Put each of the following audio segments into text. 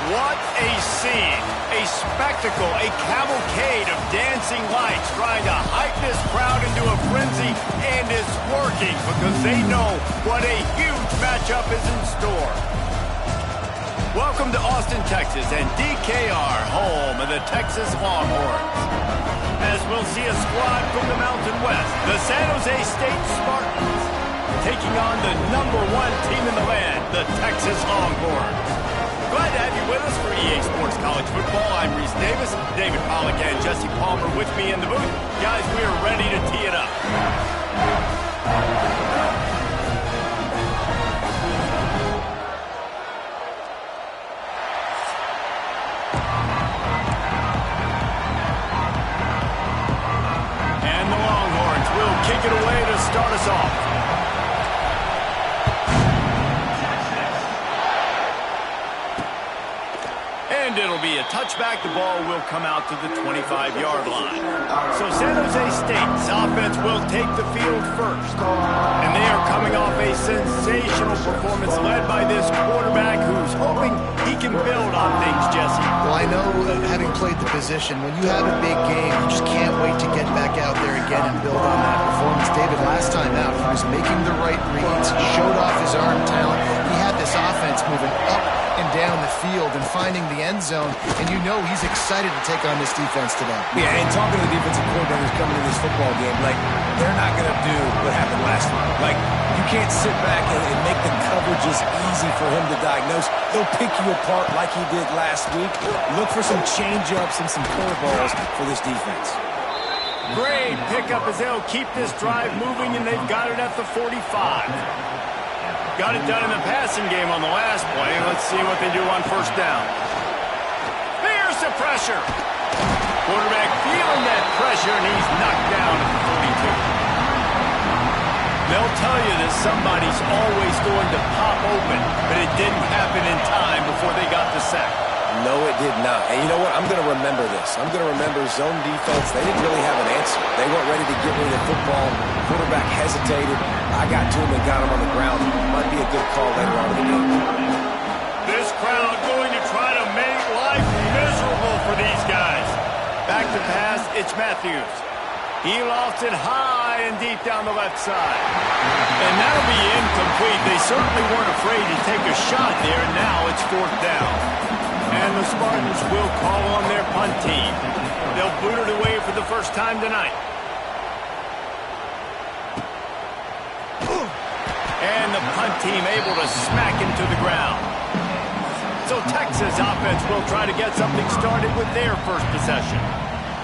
What a scene, a spectacle, a cavalcade of dancing lights trying to hype this crowd into a frenzy, and it's working because they know what a huge matchup is in store. Welcome to Austin, Texas, and DKR, home of the Texas Longhorns. As we'll see a squad from the Mountain West, the San Jose State Spartans, taking on the #1 team in the land, the Texas Longhorns. Glad to have you with us for EA Sports College Football. I'm Reese Davis, David Pollack, and Jesse Palmer with me in the booth. Guys, we are ready to tee it up. And the Longhorns will kick it away to start us off. And it'll be a touchback. The ball will come out to the 25-yard line. So San Jose State's offense will take the field first. And they are coming off a sensational performance led by this quarterback who's hoping he can build on things, Jesse. Well, I know, having played the position, when you have a big game, you just can't wait to get back out there again and build on that performance. David, last time out, he was making the right reads, showed off his arm talent. He had this offense moving up and down the field and finding the end zone, and you know he's excited to take on this defense today. Yeah, and talking to the defensive coordinators coming in this football game, like, they're not going to do what happened last week. Like, you can't sit back and make the coverages easy for him to diagnose. He'll pick you apart like he did last week. Look for some change-ups and some curveballs for this defense. Great pickup as they'll keep this drive moving, and they've got it at the 45. Got it done in the passing game on the last play. Let's see what they do on first down. Here's the pressure. Quarterback feeling that pressure, and he's knocked down at the 42. They'll tell you that somebody's always going to pop open, but it didn't happen in time before they got the sack. No, it did not. And you know what? I'm going to remember this. I'm going to remember zone defense. They didn't really have an answer. They weren't ready to get rid of the football. Quarterback hesitated. I got to him and got him on the ground. Might be a good call later on in the game. This crowd going to try to make life miserable for these guys. Back to pass, it's Matthews. He lofts it high and deep down the left side. And that'll be incomplete. They certainly weren't afraid to take a shot there, and now it's fourth down. And the Spartans will call on their punt team. They'll boot it away for the first time tonight. And the punt team able to smack him to the ground. So Texas offense will try to get something started with their first possession.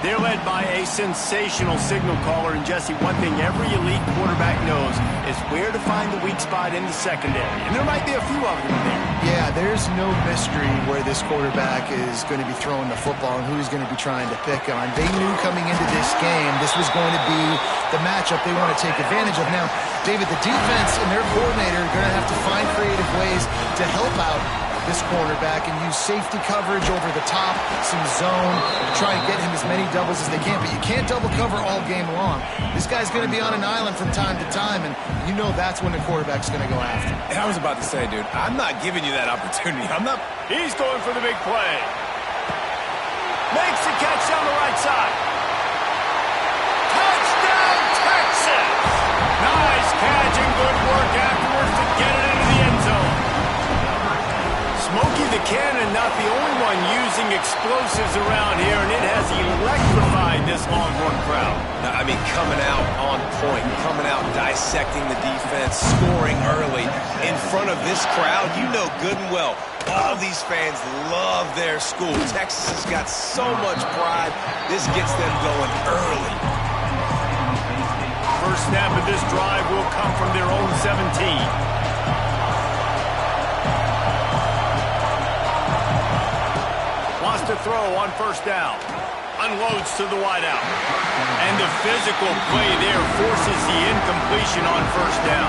They're led by a sensational signal caller, and Jesse, one thing every elite quarterback knows is where to find the weak spot in the secondary. And there might be a few of them there. Yeah, there's no mystery where this quarterback is going to be throwing the football and who he's going to be trying to pick on. They knew coming into this game this was going to be the matchup they want to take advantage of. Now, David, the defense and their coordinator are going to have to find creative ways to help out this cornerback and use safety coverage over the top, some zone, try to get him as many doubles as they can. But you can't double cover all game long. This guy's going to be on an island from time to time, and you know that's when the quarterback's going to go after. And I was about to say, dude, I'm not giving you that opportunity. He's going for the big play. Makes the catch down the right side. Touchdown, Texas! Nice catch and good work afterwards to get it into the end zone. Smokey the Cannon, not the only one using explosives around here, and it has electrified this Longhorn crowd. I mean, coming out on point, coming out dissecting the defense, scoring early in front of this crowd. You know good and well, all these fans love their school. Texas has got so much pride. This gets them going early. First snap of this drive will come from their own 17. Wants to throw on first down. Unloads to the wideout. And the physical play there forces the incompletion on first down.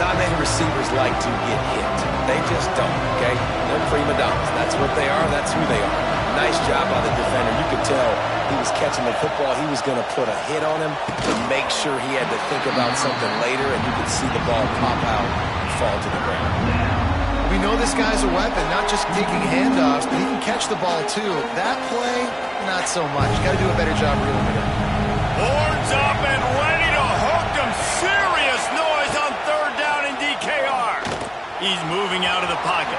Not many receivers like to get hit. They just don't, okay? They're prima donnas. That's what they are. That's who they are. Nice job by the defender. You could tell he was catching the football. He was going to put a hit on him to make sure he had to think about something later, and you could see the ball pop out and fall to the ground. We know this guy's a weapon, not just taking handoffs, but he can catch the ball too. That play, not so much. Got to do a better job reeling it in. Horns up and ready to hook him. Serious noise on third down in DKR. He's moving out of the pocket.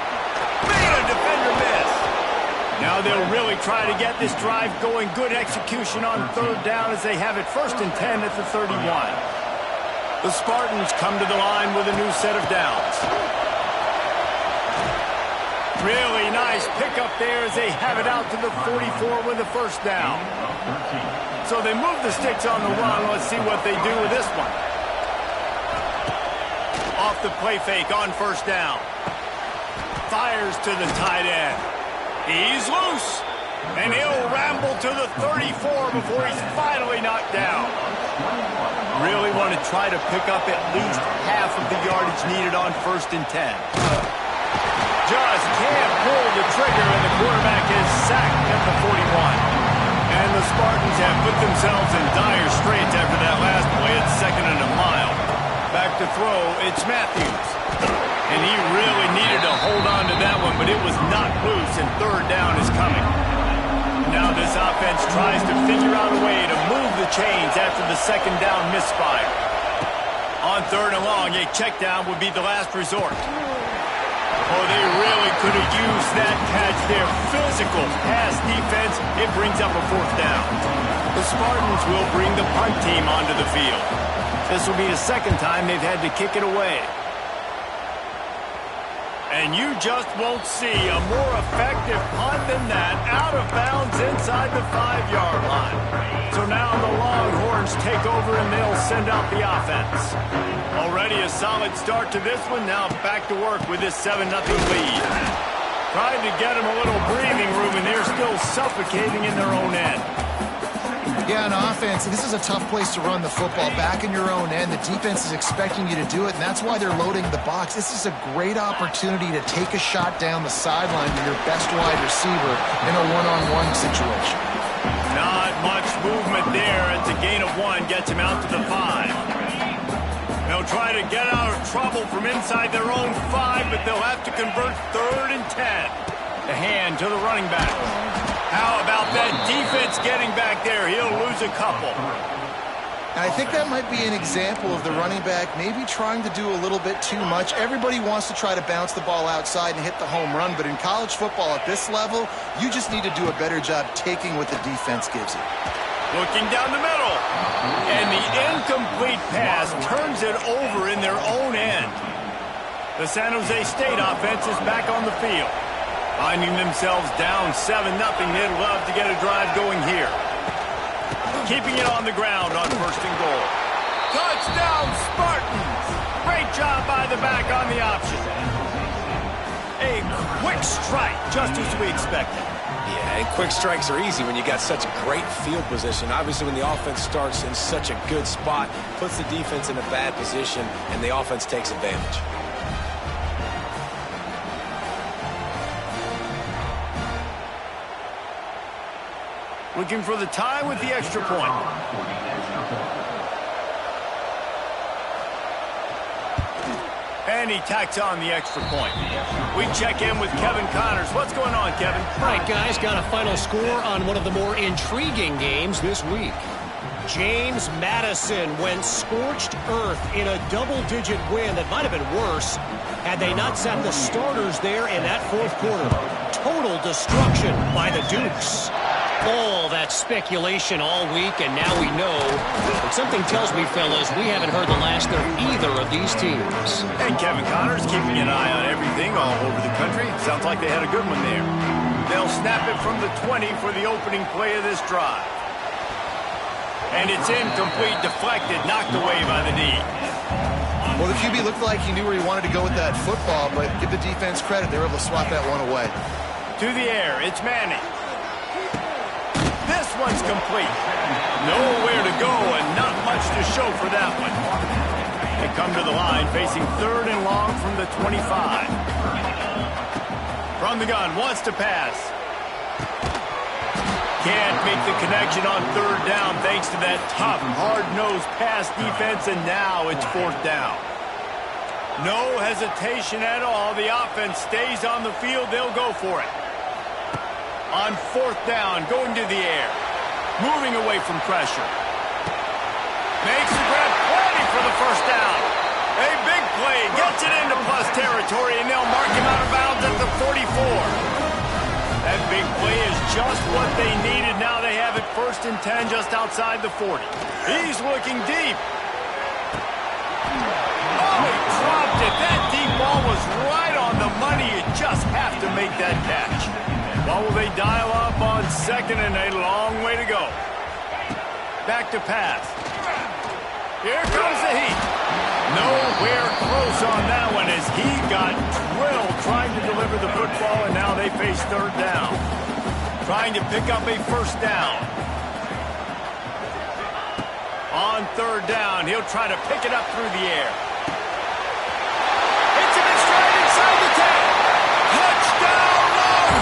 Made a defender miss. Now they'll really try to get this drive going. Good execution on third down as they have it 1st and 10 at the 31. The Spartans come to the line with a new set of downs. Really nice pickup there as they have it out to the 44 with the 1st down. So they move the sticks on the run. Let's see what they do with this one. Off the play fake on 1st down. Fires to the tight end. He's loose. And he'll ramble to the 34 before he's finally knocked down. Really want to try to pick up at least half of the yardage needed on 1st and 10. Just can't pull the trigger, and the quarterback is sacked at the 41. And the Spartans have put themselves in dire straits after that last play. It's 2nd and a mile. Back to throw, it's Matthews. And he really needed to hold on to that one, but it was knocked loose, and 3rd down is coming. Now this offense tries to figure out a way to move the chains after the 2nd down misfire. On 3rd and long, a check down would be the last resort. Oh, they really could have used that catch there. Physical pass defense. It brings up a 4th down. The Spartans will bring the punt team onto the field. This will be the 2nd time they've had to kick it away. And you just won't see a more effective punt than that. Out of bounds inside the 5-yard line. So now the Longhorns take over and they'll send out the offense. Already a solid start to this one. Now back to work with this 7-0 lead. Tried to get them a little breathing room, and they're still suffocating in their own end. Yeah, on offense, this is a tough place to run the football. Back in your own end, the defense is expecting you to do it, and that's why they're loading the box. This is a great opportunity to take a shot down the sideline to your best wide receiver in a one-on-one situation. Not much movement there. It's a gain of 1, gets him out to the 5. They'll try to get out of trouble from inside their own 5, but they'll have to convert 3rd and 10. The hand to the running back. How about that defense getting back there? He'll lose a couple. And I think that might be an example of the running back maybe trying to do a little bit too much. Everybody wants to try to bounce the ball outside and hit the home run, but in college football at this level, you just need to do a better job taking what the defense gives you. Looking down the middle. And the incomplete pass turns it over in their own end. The San Jose State offense is back on the field. Finding themselves down 7-0, they'd love to get a drive going here. Keeping it on the ground on 1st and goal. Touchdown, Spartans! Great job by the back on the option. A quick strike, just as we expected. Yeah, and quick strikes are easy when you got such great field position. Obviously, when the offense starts in such a good spot, puts the defense in a bad position, and the offense takes advantage. Looking for the tie with the extra point. And he tacks on the extra point. We check in with Kevin Connors. What's going on, Kevin? All right, guys, got a final score on one of the more intriguing games this week. James Madison went scorched earth in a double-digit win that might have been worse had they not sat the starters there in that 4th quarter. Total destruction by the Dukes. All that speculation all week, and now we know. But something tells me, fellas, we haven't heard the last of either of these teams. And Kevin Connors keeping an eye on everything all over the country. Sounds like they had a good one there. They'll snap it from the 20 for the opening play of this drive. And it's incomplete, deflected, knocked away by the knee. Well, the QB looked like he knew where he wanted to go with that football, but give the defense credit. They were able to swat that one away. To the air, it's Manning. This one's complete. Nowhere to go and not much to show for that one. They come to the line facing 3rd and long from the 25. From the gun, wants to pass. Can't make the connection on 3rd down thanks to that tough, hard-nosed pass defense, and now it's 4th down. No hesitation at all. The offense stays on the field. They'll go for it. On fourth down, going to the air. Moving away from pressure. Makes the grab, plenty for the first down. A big play, gets it into plus territory, and they'll mark him out of bounds at the 44. That big play is just what they needed. Now they have it 1st and 10 just outside the 40. He's looking deep. Oh, he dropped it. That deep ball was right on the money. You just have to make that catch. What will they dial up on 2nd and a long way to go? Back to pass. Here comes the heat. Nowhere close on that one as he got drilled trying to deliver the football, and now they face 3rd down. Trying to pick up a 1st down. On 3rd down, he'll try to pick it up through the air. It's in stride inside the 10. Touchdown,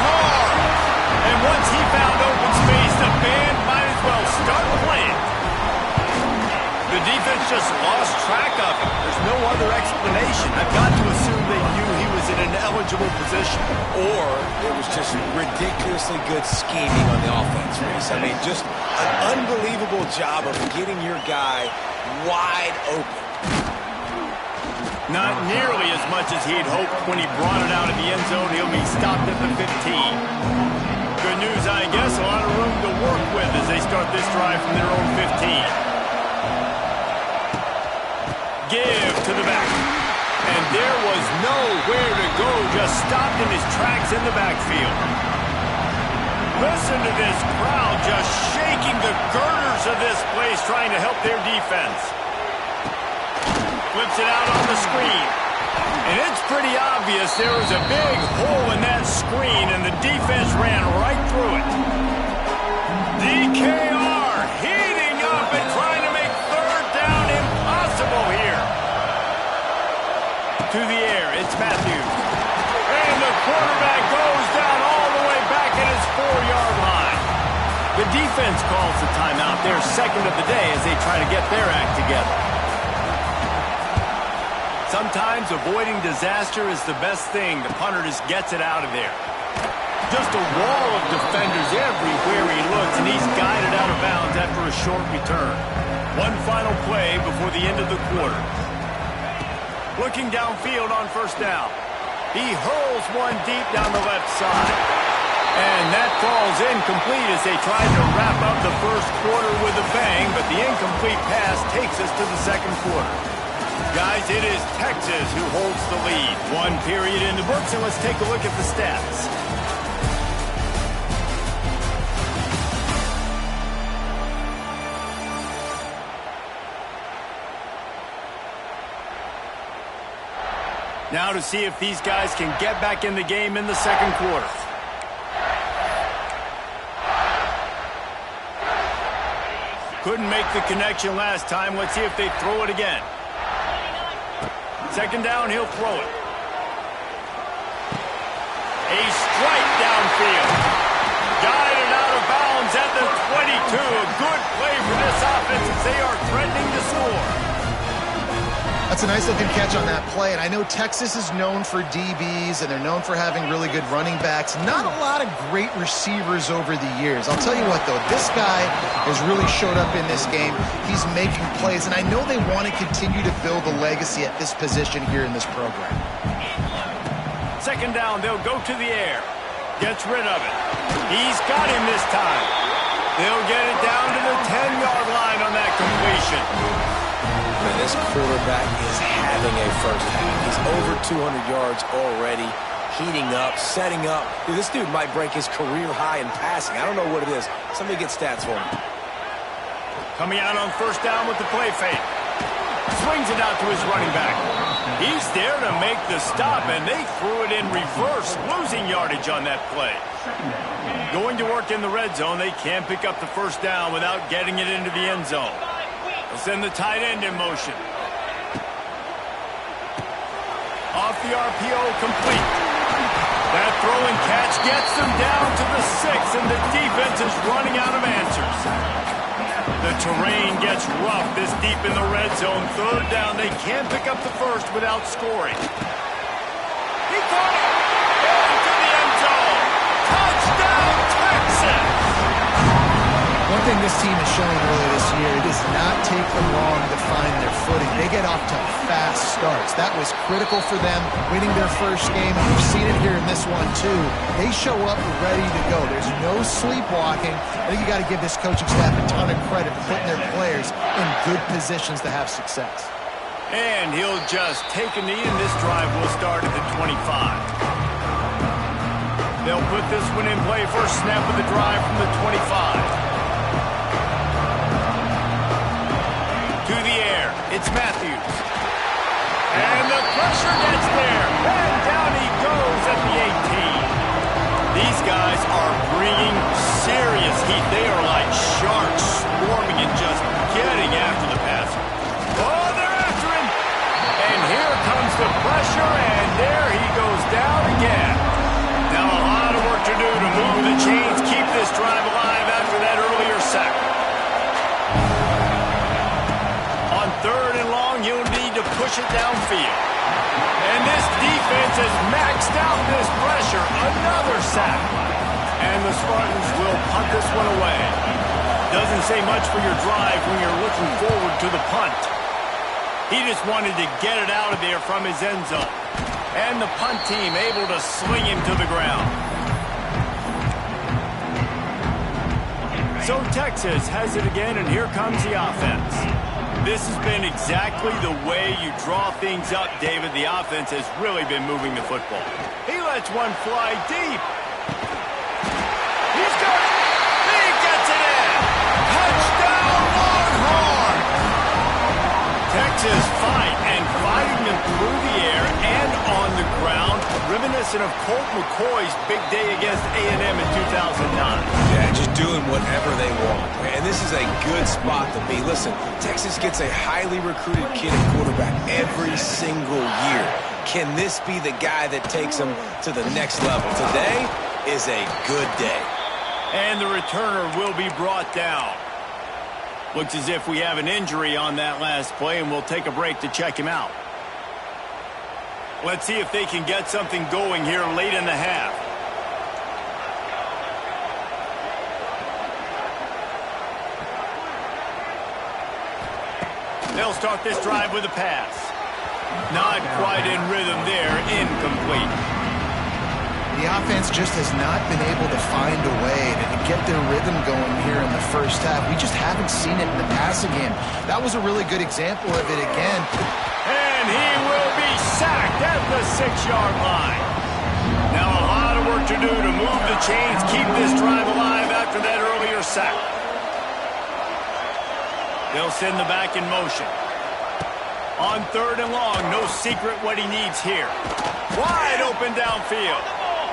Longhorn! And once he found open space, the band might as well start playing. The defense just lost track of him. There's no other explanation. I've got to assume they knew he was in an eligible position. Or it was just ridiculously good scheming on the offense, Reese. I mean, just an unbelievable job of getting your guy wide open. Not nearly as much as he'd hoped when he brought it out of the end zone. He'll be stopped at the 15. Good news, I guess. A lot of room to work with as they start this drive from their own 15. Give to the back. And there was nowhere to go, just stopped in his tracks in the backfield. Listen to this crowd just shaking the girders of this place trying to help their defense. Flips it out on the screen. And it's pretty obvious there was a big hole in that screen, and the defense ran right through it. DKR heating up and trying to make 3rd down impossible here. To the air, it's Matthews. And the quarterback goes down all the way back at his 4-yard line. The defense calls the timeout, their 2nd of the day, as they try to get their act together. Sometimes avoiding disaster is the best thing. The punter just gets it out of there. Just a wall of defenders everywhere he looks, and he's guided out of bounds after a short return. One final play before the end of the quarter. Looking downfield on 1st down. He hurls one deep down the left side. And that falls incomplete as they tried to wrap up the 1st quarter with a bang, but the incomplete pass takes us to the 2nd quarter. Guys, it is Texas who holds the lead. 1 period in the books, and let's take a look at the stats. Now to see if these guys can get back in the game in the 2nd quarter. Couldn't make the connection last time. Let's see if they throw it again. 2nd down, he'll throw it. A strike downfield. Guided out of bounds at the 22. A good play for this offense as they are threatening to score. That's a nice-looking catch on that play, and I know Texas is known for DBs, and they're known for having really good running backs. Not a lot of great receivers over the years. I'll tell you what, though, this guy has really showed up in this game. He's making plays, and I know they want to continue to build a legacy at this position here in this program. 2nd down, they'll go to the air. Gets rid of it. He's got him this time. They'll get it down to the 10-yard line on that completion. Man, this quarterback is having a 1st half. He's over 200 yards already, heating up, setting up. Dude, this dude might break his career high in passing. I don't know what it is. Somebody get stats for him. Coming out on 1st down with the play fake. Swings it out to his running back. He's there to make the stop, and they threw it in reverse, losing yardage on that play. Going to work in the red zone, they can't pick up the 1st down without getting it into the end zone. They'll send the tight end in motion. Off the RPO, complete. That throw and catch gets them down to the 6, and the defense is running out of answers. The terrain gets rough this deep in the red zone. Third down, they can't pick up the first without scoring. He caught it! Into the end zone! Touchdown, Texas! One thing this team has shown early this year, it does not take them long to find their footing. They get off to fast starts. That was critical for them, winning their first game. We've seen it here in this one, too. They show up ready to go. There's no sleepwalking. I think you got to give this coaching staff a ton of credit for putting their players in good positions to have success. And he'll just take a knee, and this drive will start at the 25. They'll put this one in play. First snap of the drive from the 25. To the air, it's Matthews. And the pressure gets there. And down he goes at the 18. These guys are bringing serious heat. They are like sharks swarming and just getting after the passer. Oh, they're after him. And here comes the pressure, and there he goes down again. Now a lot of work to do to move the chains, keep this drive alive after that earlier sack. On third and long, he'll need to push it downfield. And this defense has maxed out this pressure. Another sack. And the Spartans will punt this one away. Doesn't say much for your drive when you're looking forward to the punt. He just wanted to get it out of there from his end zone. And the punt team able to sling him to the ground. So Texas has it again, and here comes the offense. This has been exactly the way you draw things up, David. The offense has really been moving the football. He lets one fly deep. He's got it. He gets it in. Touchdown, Longhorn! Texas fighting them through the air and on the ground, reminiscent of Colt McCoy's big day against A&M in 2009. Yeah, just doing whatever they want. And this is a good spot to be. Listen, Texas gets a highly recruited kid at quarterback every single year. Can this be the guy that takes them to the next level? Today is a good day. And the returner will be brought down. Looks as if we have an injury on that last play, and we'll take a break to check him out. Let's see if they can get something going here late in the half. They'll start this drive with a pass. Not quite in rhythm there, incomplete. The offense just has not been able to find a way to get their rhythm going here in the first half. We just haven't seen it in the passing game. That was a really good example of it again. And he will be sacked at the 6-yard line. Now a lot of work to do to move the chains, keep this drive alive after that earlier sack. They'll send the back in motion. On third and long, no secret what he needs here. Wide open downfield.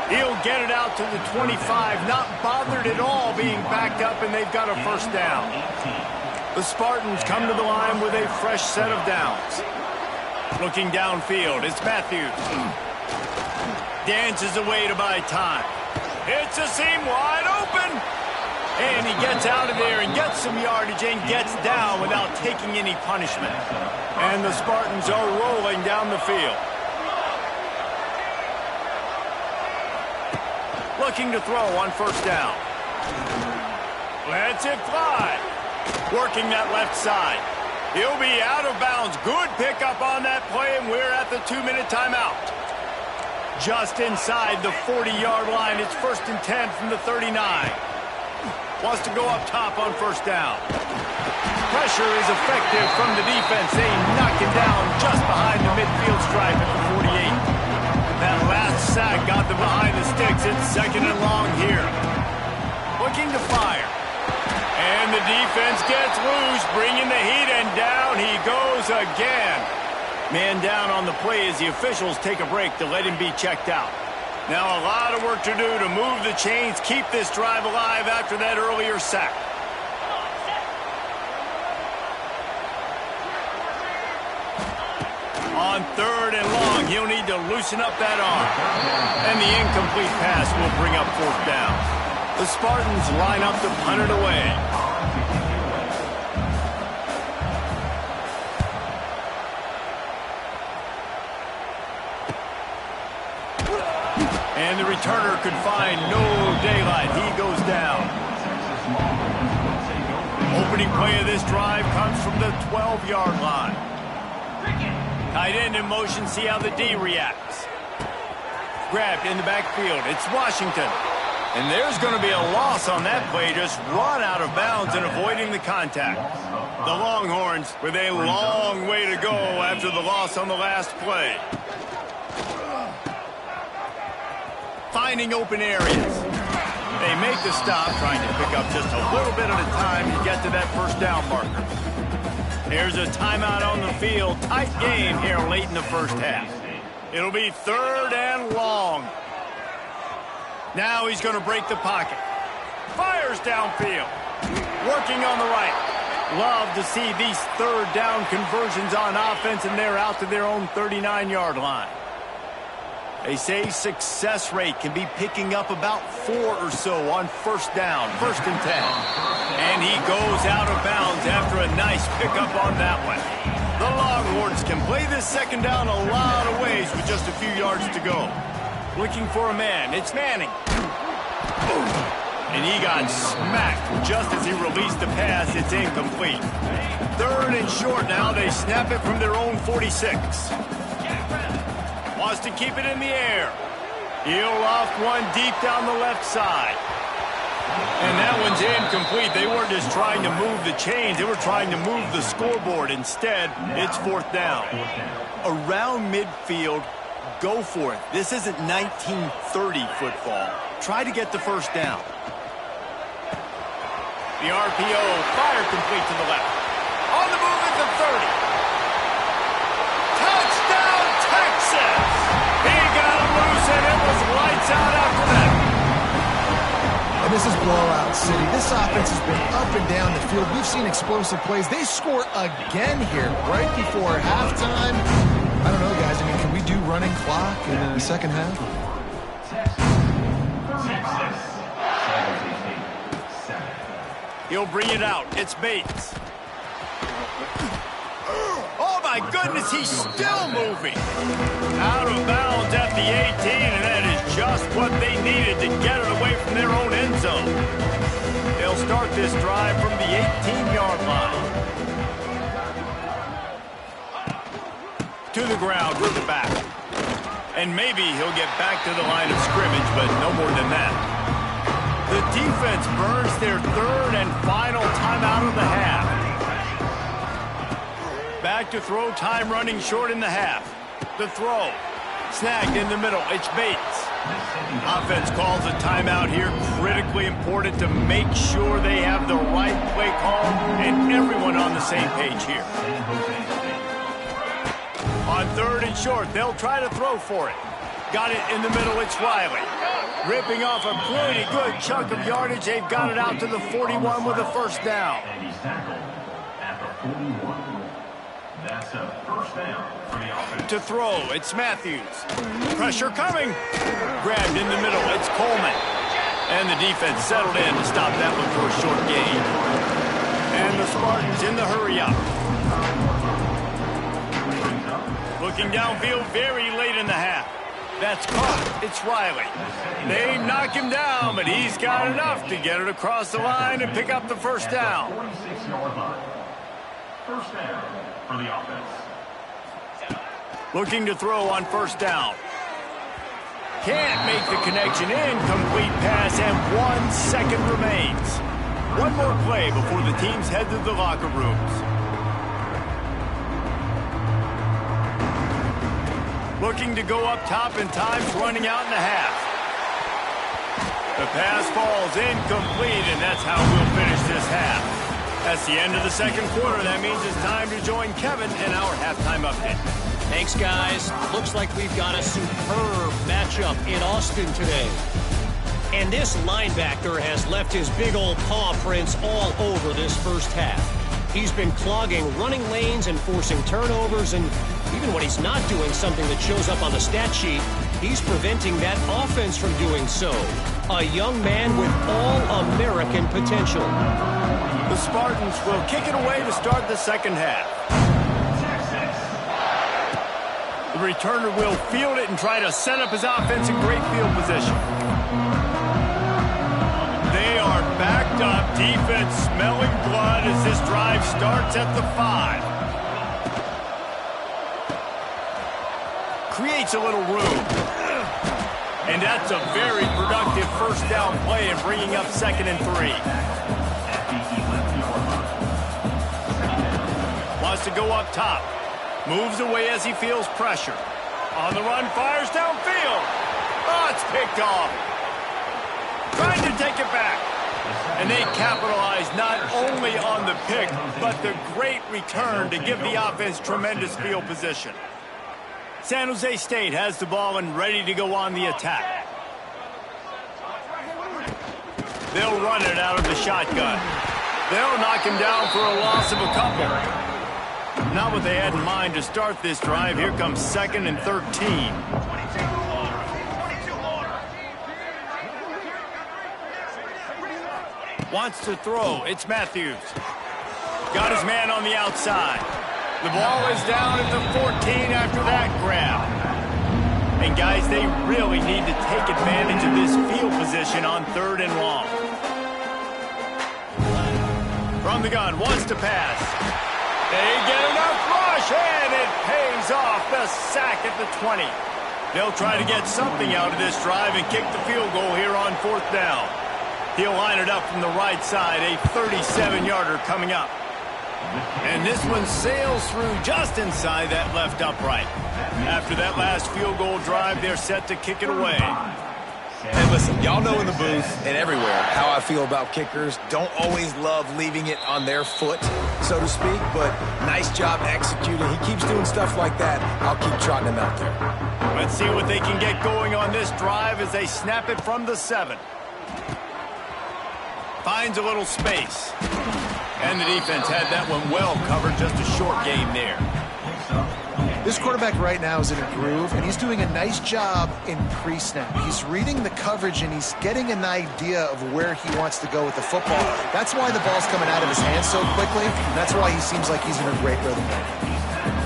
He'll get it out to the 25, not bothered at all being backed up, and they've got a first down. The Spartans come to the line with a fresh set of downs. Looking downfield, it's Matthews. Dances away to buy time. It's a seam wide open. And he gets out of there and gets some yardage and gets down without taking any punishment. And the Spartans are rolling down the field. Looking to throw on first down. Lets it fly. Working that left side. He'll be out of bounds. Good pickup on that play, and we're at the 2-minute timeout. Just inside the 40-yard line. It's 1st and 10 from the 39. Wants to go up top on first down. Pressure is effective from the defense. They knock him down just behind the midfield stripe at the 48. That last sack got them behind the sticks. It's 2nd and long here. Looking to fire. And the defense gets loose, bringing the heat, and down he goes again. Man down on the play as the officials take a break to let him be checked out. Now a lot of work to do to move the chains, keep this drive alive after that earlier sack. On third and long, he'll need to loosen up that arm. And the incomplete pass will bring up 4th down. The Spartans line up to punt it away. And the returner could find no daylight. He goes down. Opening play of this drive comes from the 12-yard line. Tight end in motion, see how the D reacts. Grabbed in the backfield. It's Washington. And there's going to be a loss on that play. Just run out of bounds and avoiding the contact. The Longhorns with a long way to go after the loss on the last play. Finding open areas. They make the stop, trying to pick up just a little bit at a time to get to that first down marker. There's a timeout on the field. Tight game here late in the first half. It'll be 3rd and long. Now he's going to break the pocket. Fires downfield. Working on the right. Love to see these 3rd down conversions on offense, and they're out to their own 39-yard line. They say success rate can be picking up about 4 or so on first down, 1st and 10. And he goes out of bounds after a nice pickup on that one. The Longhorns can play this 2nd down a lot of ways with just a few yards to go. Looking for a man. It's Manning. And he got smacked just as he released the pass. It's incomplete. 3rd and short now. They snap it from their own 46. Wants to keep it in the air. He'll loft one deep down the left side. And that one's incomplete. They weren't just trying to move the chains. They were trying to move the scoreboard. Instead, it's 4th down. Around midfield, go for it. This isn't 1930 football. Try to get the first down. The RPO, fire complete to the left. On the move at the 30. Touchdown, Texas! He got him loose, and it was lights out after that. And this is blowout city. This offense has been up and down the field. We've seen explosive plays. They score again here right before halftime. I don't know, guys. I mean, can we do running clock in the second half? He'll bring it out. It's Bates. Oh, my goodness, he's still moving. Out of bounds at the 18, and that is just what they needed to get it away from their own end zone. They'll start this drive from the 18-yard line. To the ground with the back. And maybe he'll get back to the line of scrimmage, but no more than that. The defense burns their 3rd and final timeout of the half. Back to throw, time running short in the half. The throw. Snagged in the middle. It's Bates. Offense calls a timeout here. Critically important to make sure they have the right play call and everyone on the same page here. On 3rd and short, they'll try to throw for it. Got it in the middle. It's Riley. Ripping off a pretty good chunk of yardage. They've got it out to the 41 with a first down. That's a first down for the offense. To throw, it's Matthews. Pressure coming. Grabbed in the middle, it's Coleman. And the defense settled in to stop that one for a short gain. And the Spartans in the hurry up. Looking downfield very late in the half. That's caught. It's Riley. They knock him down, but he's got enough to get it across the line and pick up the first down. 46-yard line. First down for the offense. Looking to throw on first down. Can't make the connection. Incomplete pass, and 1 second remains. One more play before the teams head to the locker rooms. Looking to go up top, and time's running out in the half. The pass falls incomplete, and that's how we'll finish this half. That's the end of the second quarter. That means it's time to join Kevin in our halftime update. Thanks, guys. Looks like we've got a superb matchup in Austin today. And this linebacker has left his big old paw prints all over this first half. He's been clogging running lanes and forcing turnovers, and even when he's not doing something that shows up on the stat sheet, he's preventing that offense from doing so. A young man with all-American potential. The Spartans will kick it away to start the second half. The returner will field it and try to set up his offense in great field position. They are backed up. Defense smelling blood as this drive starts at the 5. Creates a little room. And that's a very productive first down play and bringing up 2nd and 3. Wants to go up top. Moves away as he feels pressure. On the run, fires downfield. Oh, it's picked off. Trying to take it back. And they capitalize not only on the pick, but the great return to give the offense tremendous field position. San Jose State has the ball and ready to go on the attack. They'll run it out of the shotgun. They'll knock him down for a loss of a couple. Not what they had in mind to start this drive. Here comes 2nd and 13. Wants to throw. It's Matthews. Got his man on the outside. The ball is down at the 14 after that grab. And guys, they really need to take advantage of this field position on 3rd and long. From the gun, wants to pass. They get enough rush, and it pays off. The sack at the 20. They'll try to get something out of this drive and kick the field goal here on 4th down. He'll line it up from the right side, a 37-yarder coming up. And this one sails through just inside that left upright. After that last field goal drive, they're set to kick it away. And listen, y'all know in the booth and everywhere how I feel about kickers. Don't always love leaving it on their foot, so to speak, but nice job executing. He keeps doing stuff like that. I'll keep trotting him out there. Let's see what they can get going on this drive as they snap it from the 7. Finds a little space. And the defense had that one well covered. Just a short game there. This quarterback right now is in a groove, and he's doing a nice job in pre-snap. He's reading the coverage, and he's getting an idea of where he wants to go with the football. That's why the ball's coming out of his hands so quickly. And that's why he seems like he's in a great rhythm.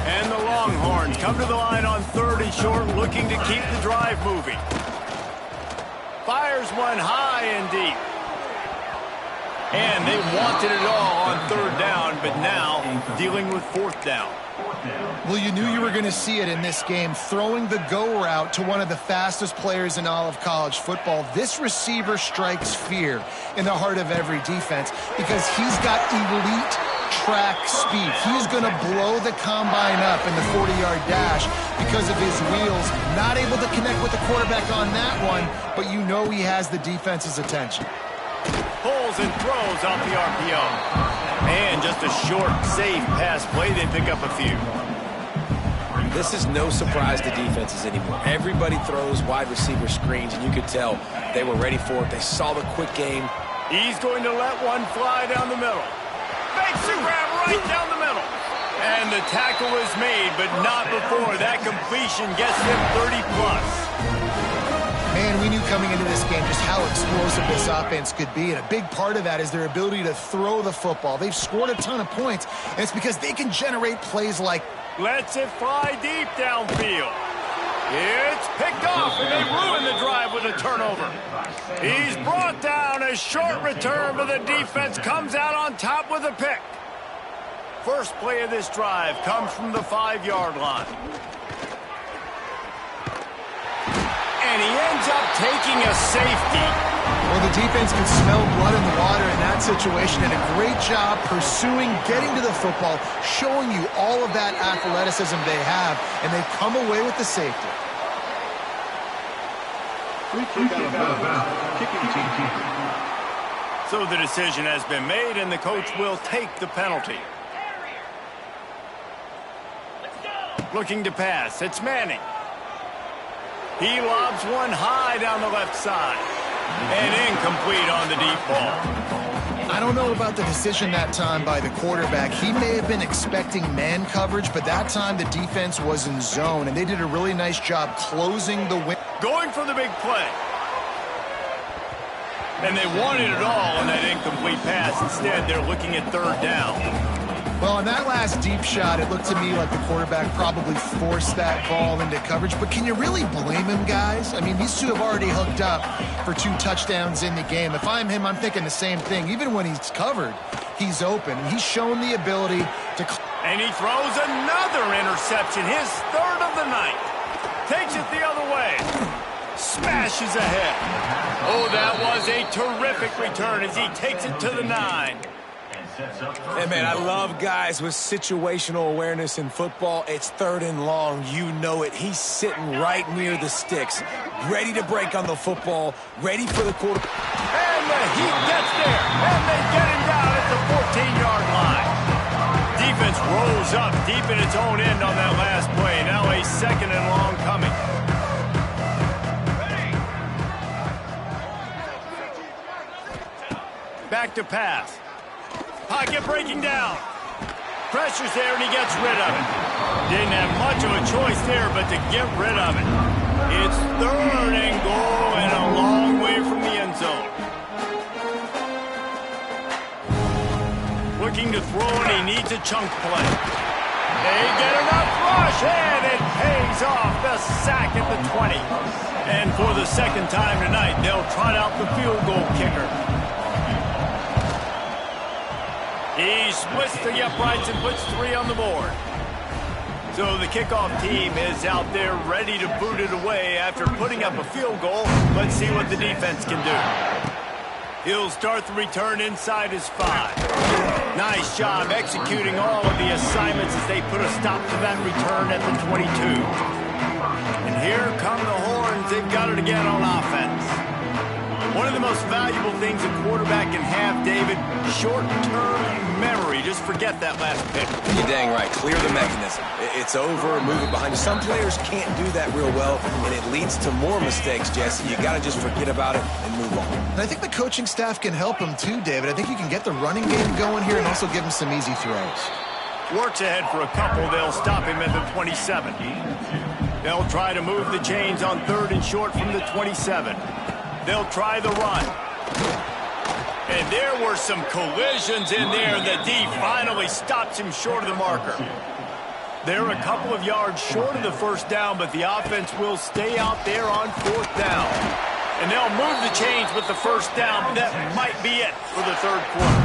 And the Longhorns come to the line on 3rd and short, looking to keep the drive moving. Fires one high and deep. And they wanted it all on 3rd down, but now dealing with 4th down. Well, you knew you were going to see it in this game, throwing the go route to one of the fastest players in all of college football. This receiver strikes fear in the heart of every defense because he's got elite track speed. He's going to blow the combine up in the 40-yard dash because of his wheels. Not able to connect with the quarterback on that one, but you know he has the defense's attention. Pulls and throws off the RPO. And just a short, safe pass play. They pick up a few. This is no surprise to defenses anymore. Everybody throws wide receiver screens, and you could tell they were ready for it. They saw the quick game. He's going to let one fly down the middle. Makes the grab right down the middle. And the tackle is made, but not before that completion gets him 30+. Man, we knew coming into this game just how explosive this offense could be, and a big part of that is their ability to throw the football. They've scored a ton of points, and it's because they can generate plays like... Lets it fly deep downfield. It's picked off, and they ruin the drive with a turnover. He's brought down. A short return, but the defense comes out on top with a pick. First play of this drive comes from the 5-yard line. And he ends up taking a safety. Well, the defense can smell blood in the water in that situation, and a great job pursuing, getting to the football, showing you all of that athleticism they have, and they come away with the safety. So the decision has been made, and the coach will take the penalty. Looking to pass. It's Manning. He lobs one high down the left side. And incomplete on the deep ball. I don't know about the decision that time by the quarterback. He may have been expecting man coverage, but that time the defense was in zone, and they did a really nice job closing the win. Going for the big play. And they wanted it all on that incomplete pass. Instead, they're looking at 3rd down. Well, on that last deep shot, it looked to me like the quarterback probably forced that ball into coverage. But can you really blame him, guys? I mean, these two have already hooked up for 2 touchdowns in the game. If I'm him, I'm thinking the same thing. Even when he's covered, he's open. And he's shown the ability to... And he throws another interception, his 3rd of the night. Takes it the other way. Smashes ahead. Oh, that was a terrific return as he takes it to the 9. Hey, man, I love guys with situational awareness in football. It's 3rd and long. You know it. He's sitting right near the sticks, ready to break on the football, ready for the quarter. And he gets there, and they get him down at the 14-yard line. Defense rolls up deep in its own end on that last play. Now a 2nd and long coming. Back to pass. Pocket breaking down. Pressure's there, and he gets rid of it. Didn't have much of a choice there, but to get rid of it. It's 3rd and goal and a long way from the end zone. Looking to throw, and he needs a chunk play. They get enough rush, and it pays off the sack at the 20. And for the 2nd time tonight, they'll trot out the field goal kicker. He splits the uprights and puts 3 on the board. So the kickoff team is out there ready to boot it away after putting up a field goal. Let's see what the defense can do. He'll start the return inside his 5. Nice job executing all of the assignments as they put a stop to that return at the 22. And here come the horns. They've got it again on offense. One of the most valuable things a quarterback can have, David, short-term memory. Just forget that last pick. You're dang right. Clear the mechanism. It's over and move it behind you. Some players can't do that real well, and it leads to more mistakes, Jesse. You got to just forget about it and move on. And I think the coaching staff can help him too, David. I think you can get the running game going here and also give him some easy throws. Works ahead for a couple. They'll stop him at the 27. They'll try to move the chains on 3rd and short from the 27. They'll try the run. And there were some collisions in there. The D finally stops him short of the marker. They're a couple of yards short of the 1st down, but the offense will stay out there on 4th down. And they'll move the chains with the 1st down, but that might be it for the 3rd quarter.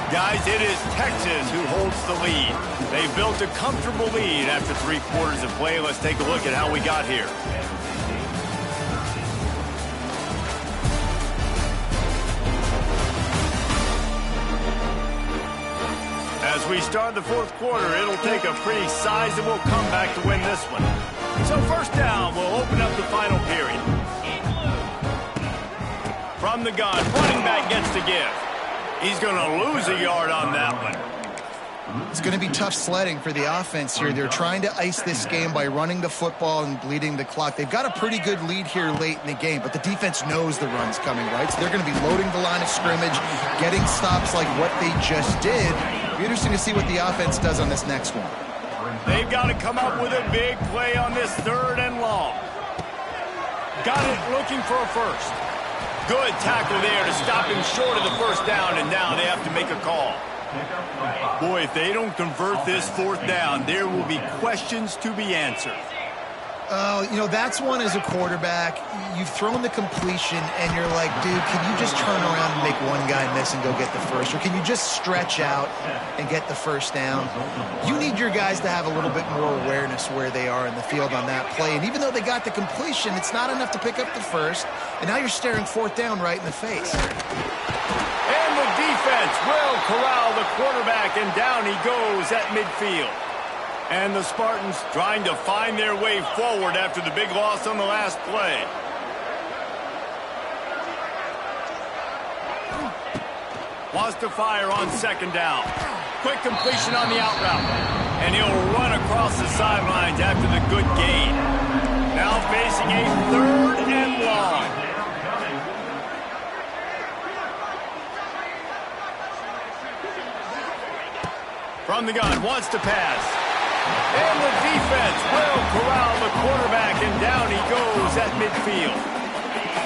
Guys, it is Texas who holds the lead. They built a comfortable lead after 3 quarters of play. Let's take a look at how we got here. As we start the 4th quarter, it'll take a pretty sizable comeback to win this one. So 1st down will open up the final period. From the gun, running back gets to give. He's going to lose a yard on that one. It's going to be tough sledding for the offense here. They're trying to ice this game by running the football and bleeding the clock. They've got a pretty good lead here late in the game, but the defense knows the run's coming, right? So they're going to be loading the line of scrimmage, getting stops like what they just did. It'll be interesting to see what the offense does on this next one. They've got to come up with a big play on this 3rd and long. Got it looking for a 1st. Good tackle there to stop him short of the 1st down, and now they have to make a call. Boy, if they don't convert this 4th down, there will be questions to be answered. You know, that's one as a quarterback. You've thrown the completion, and you're like, dude, can you just turn around and make one guy miss and go get the 1st? Or can you just stretch out and get the 1st down? You need your guys to have a little bit more awareness where they are in the field on that play. And even though they got the completion, it's not enough to pick up the 1st. And now you're staring 4th down right in the face. And the defense will corral the quarterback, and down he goes at midfield. And the Spartans trying to find their way forward after the big loss on the last play. Wants to fire on 2nd down. Quick completion on the out route. And he'll run across the sidelines after the good gain. Now facing a 3rd and long. From the gun, wants to pass. And the defense will corral the quarterback, and down he goes at midfield.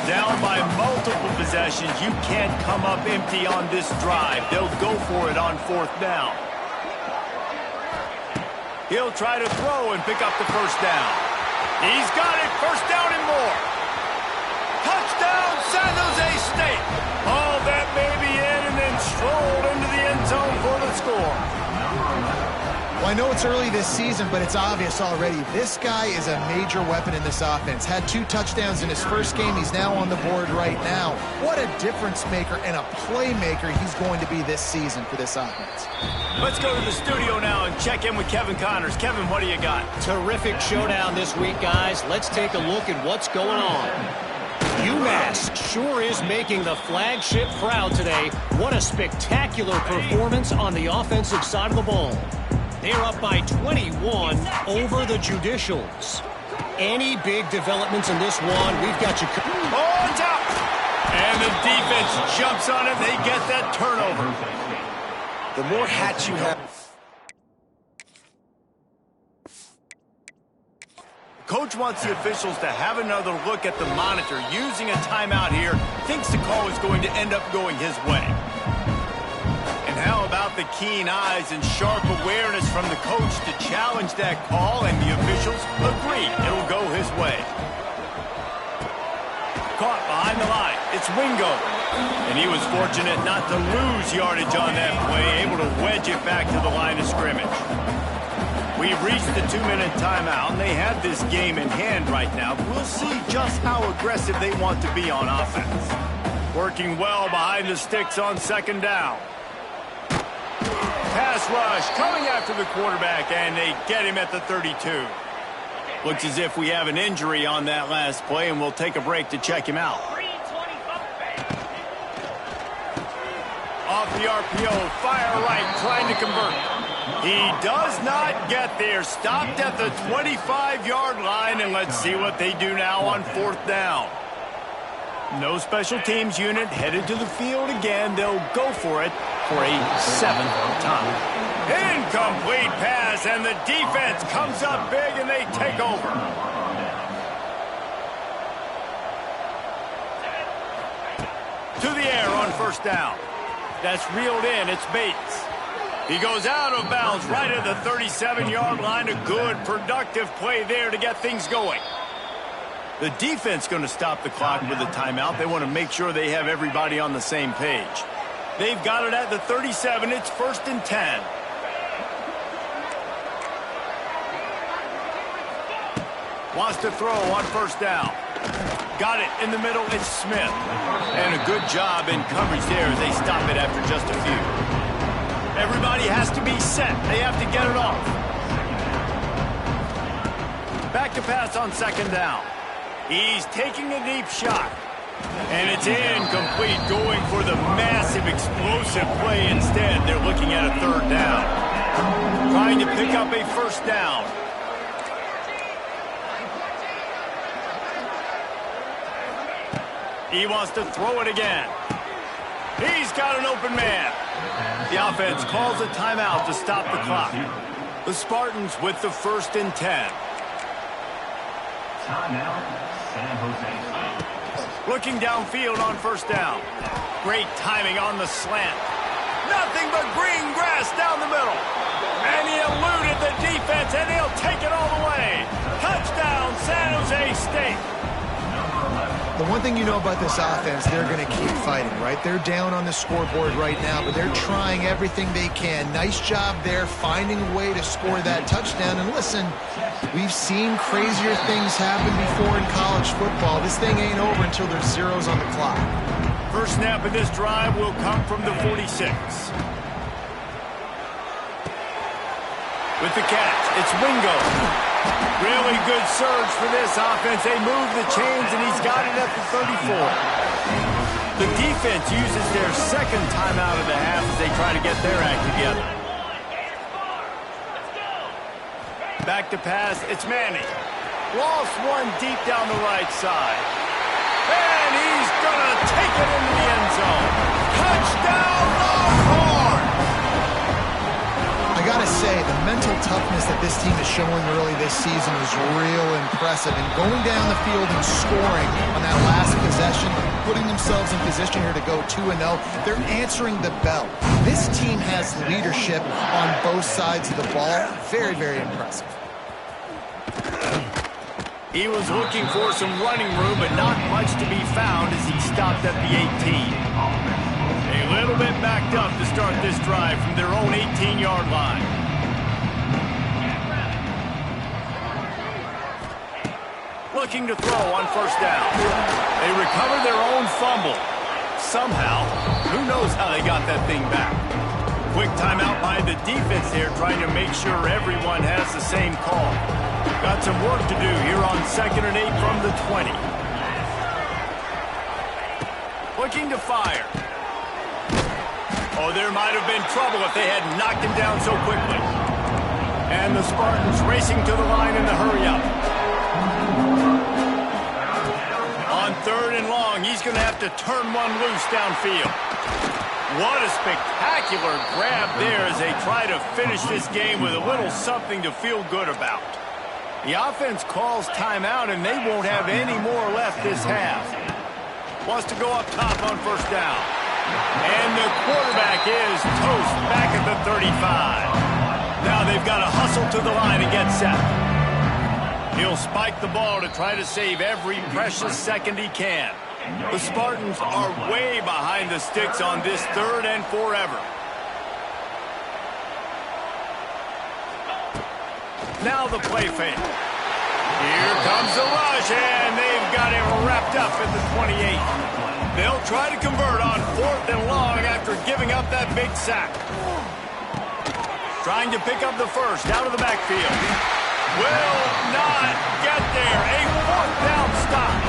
Down by multiple possessions, you can't come up empty on this drive. They'll go for it on 4th down. He'll try to throw and pick up the first down. He's got it. First down and more. Touchdown, San Jose State. Hauled that baby in and then strolled into the end zone for the score. Well, I know it's early this season, but it's obvious already. This guy is a major weapon in this offense. Had 2 touchdowns in his first game. He's now on the board right now. What a difference maker and a playmaker he's going to be this season for this offense. Let's go to the studio now and check in with Kevin Connors. Kevin, what do you got? Terrific showdown this week, guys. Let's take a look at what's going on. UMass sure is making the flagship proud today. What a spectacular performance on the offensive side of the ball. They're up by 21 over the Judicials. Any big developments in this one, we've got you. Oh, it's out! And the defense jumps on it. They get that turnover. The more hats you have. Coach wants the officials to have another look at the monitor. Using a timeout here, thinks the call is going to end up going his way. And how about the keen eyes and sharp awareness from the coach to challenge that call, and the officials agree it'll go his way. Caught behind the line. It's Wingo. And he was fortunate not to lose yardage on that play, able to wedge it back to the line of scrimmage. We've reached the 2-minute timeout, and they have this game in hand right now. We'll see just how aggressive they want to be on offense. Working well behind the sticks on second down. Pass rush coming after the quarterback, and they get him at the 32. Looks as if we have an injury on that last play, and we'll take a break to check him out. Off the RPO, fire right, trying to convert. He does not get there. Stopped at the 25-yard line, and let's see what they do now on fourth down. No special teams unit headed to the field again. They'll go for it for a 7th time. Incomplete pass, and the defense comes up big, and they take over. To the air on first down. That's reeled in. It's Bates. He goes out of bounds right at the 37-yard line. A good, productive play there to get things going. The defense going to stop the clock with a timeout. They want to make sure they have everybody on the same page. They've got it at the 37. It's 1st and 10. Wants to throw on first down. Got it in the middle. It's Smith. And a good job in coverage there as they stop it after just a few. Everybody has to be set. They have to get it off. Back to pass on second down. He's taking a deep shot. And it's incomplete, going for the massive explosive play instead. They're looking at a 3rd down. Trying to pick up a first down. He wants to throw it again. He's got an open man. The offense calls a timeout to stop the clock. The Spartans with the 1st and 10. Timeout, San Jose State. Looking downfield on first down. Great timing on the slant. Nothing but green grass down the middle. And he eluded the defense, and he'll take it all the way. Touchdown, San Jose State. The one thing you know about this offense, they're going to keep fighting, right? They're down on the scoreboard right now, but they're trying everything they can. Nice job there, finding a way to score that touchdown. And listen, we've seen crazier things happen before in college football. This thing ain't over until there's zeros on the clock. First snap of this drive will come from the 46. With the catch, it's Wingo. Really good surge for this offense. They move the chains, and he's got it at the 34. The defense uses their 2nd timeout of the half as they try to get their act together. Back to pass, it's Manning. Lost one deep down the right side. And he's going to take it into the end zone. Touchdown, Longhorn! I got to say, the mental toughness that this team is showing early this season is real impressive. And going down the field and scoring on that last possession, putting themselves in position here to go 2-0, they're answering the bell. This team has leadership on both sides of the ball. Very, very impressive. He was looking for some running room, but not much to be found as he stopped at the 18. A little bit backed up to start this drive from their own 18-yard line. Looking to throw on first down. They recover their own fumble. Somehow, who knows how they got that thing back. Quick timeout by the defense here, trying to make sure everyone has the same call. Got some work to do here on 2nd and 8 from the 20. Looking to fire. Oh, there might have been trouble if they had knocked him down so quickly. And the Spartans racing to the line in the hurry-up. On 3rd and long, he's going to have to turn one loose downfield. What a spectacular grab there as they try to finish this game with a little something to feel good about. The offense calls timeout, and they won't have any more left this half. Wants to go up top on first down. And the quarterback is toast back at the 35. Now they've got to hustle to the line and get set. He'll spike the ball to try to save every precious second he can. The Spartans are way behind the sticks on this 3rd and forever. Now the play fake. Here comes the rush, and they've got him wrapped up at the 28. They'll try to convert on 4th and long after giving up that big sack. Trying to pick up the first out of the backfield. Will not get there. A 4th down stop.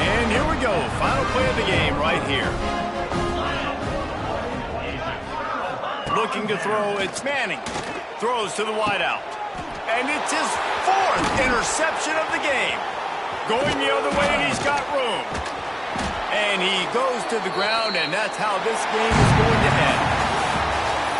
And here we go. Final play of the game right here. Looking to throw, it's Manning. Throws to the wideout. And it's his 4th interception of the game. Going the other way, and he's got room. And he goes to the ground, and that's how this game is going to end.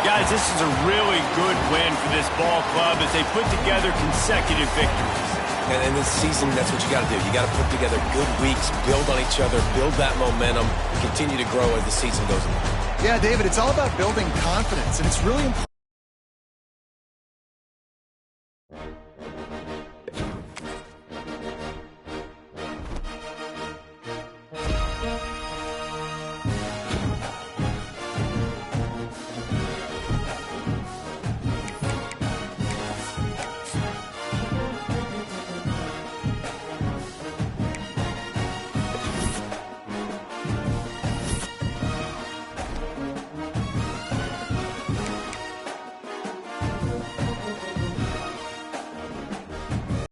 Guys, this is a really good win for this ball club as they put together consecutive victories. And in this season, that's what you got to do. You got to put together good weeks, build on each other, build that momentum, continue to grow as the season goes on. Yeah, David, it's all about building confidence, and it's really important.